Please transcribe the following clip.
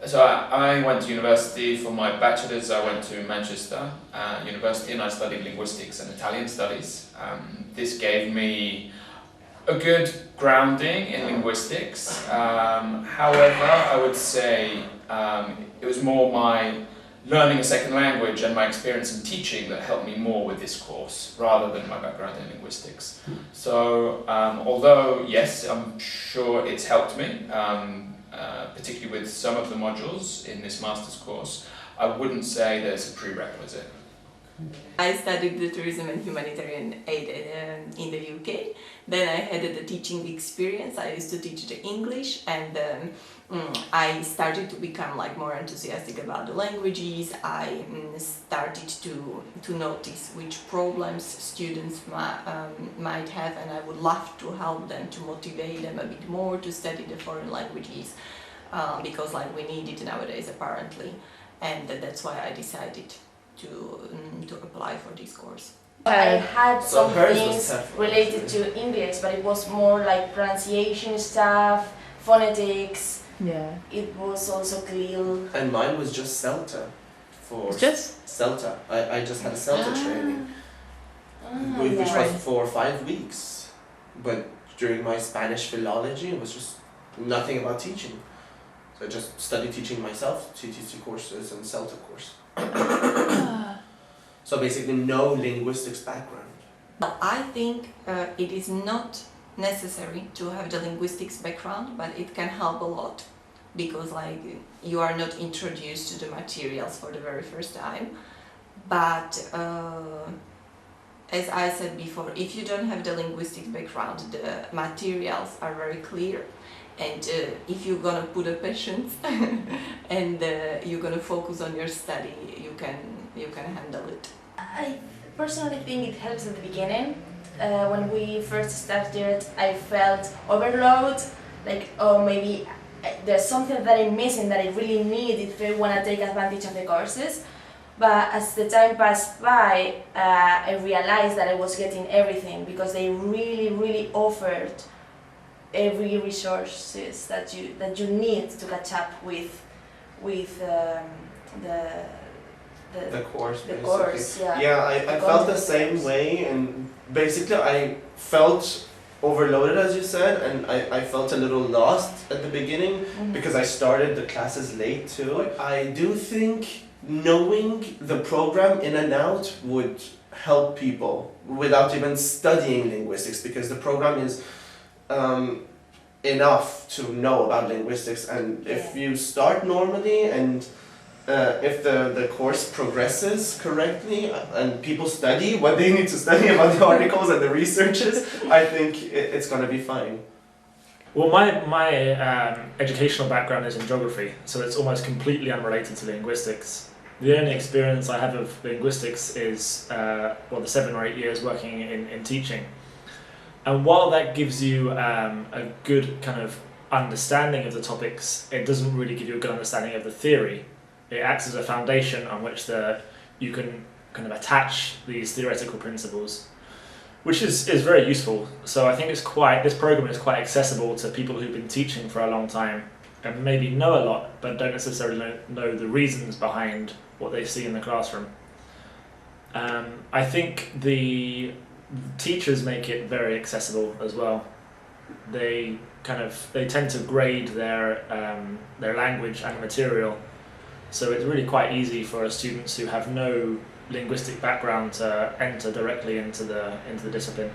So I went to university for my bachelor's. I went to Manchester University and I studied linguistics and Italian studies. This gave me a good grounding in linguistics. However, I would say it was more my learning a second language and my experience in teaching that helped me more with this course rather than my background in linguistics. So although yes, I'm sure it's helped me, particularly with some of the modules in this master's course, I wouldn't say there's a prerequisite. I studied the tourism and humanitarian aid in the UK. Then I had the teaching experience. I used to teach the English, and I started to become more enthusiastic about the languages. I started to notice which problems students might have, and I would love to help them, to motivate them a bit more to study the foreign languages, because we need it nowadays apparently, and that's why I decided to apply for this course. I had some things related to English, but it was more like pronunciation stuff, phonetics. Yeah. It was also clear. And mine was just CELTA. Just? CELTA. I just had a CELTA training, which was for 5 weeks. But during my Spanish philology, it was just nothing about teaching. So I just studied teaching myself, TTC courses and CELTA course. So basically no linguistics background. But I think it is not necessary to have the linguistics background, but it can help a lot, because you are not introduced to the materials for the very first time. But as I said before, if you don't have the linguistics background, the materials are very clear, and if you're gonna put a patience and you're gonna focus on your study, you can handle it. I personally think it helps at the beginning. When we first started, I felt overload, oh, maybe there's something that I'm missing that I really need if I want to take advantage of the courses. But as the time passed by, I realized that I was getting everything, because they really offered every resources that you need to catch up with The course, the basically. course, yeah. Yeah, I felt the same way, and basically I felt overloaded, as you said, and I felt a little lost at the beginning because I started the classes late too. I do think knowing the program in and out would help people without even studying linguistics, because the program is enough to know about linguistics, and if you start normally and if the course progresses correctly and people study what they need to study about the articles and the researches, I think it's going to be fine. Well, my educational background is in geography, so it's almost completely unrelated to linguistics. The only experience I have of linguistics is the 7 or 8 years working in teaching. And while that gives you a good kind of understanding of the topics, it doesn't really give you a good understanding of the theory. It acts as a foundation on which you can kind of attach these theoretical principles, which is very useful. So I think this program is quite accessible to people who've been teaching for a long time and maybe know a lot, but don't necessarily know the reasons behind what they see in the classroom. I think the teachers make it very accessible as well. They tend to grade their language and material. So it's really quite easy for students who have no linguistic background to enter directly into the discipline.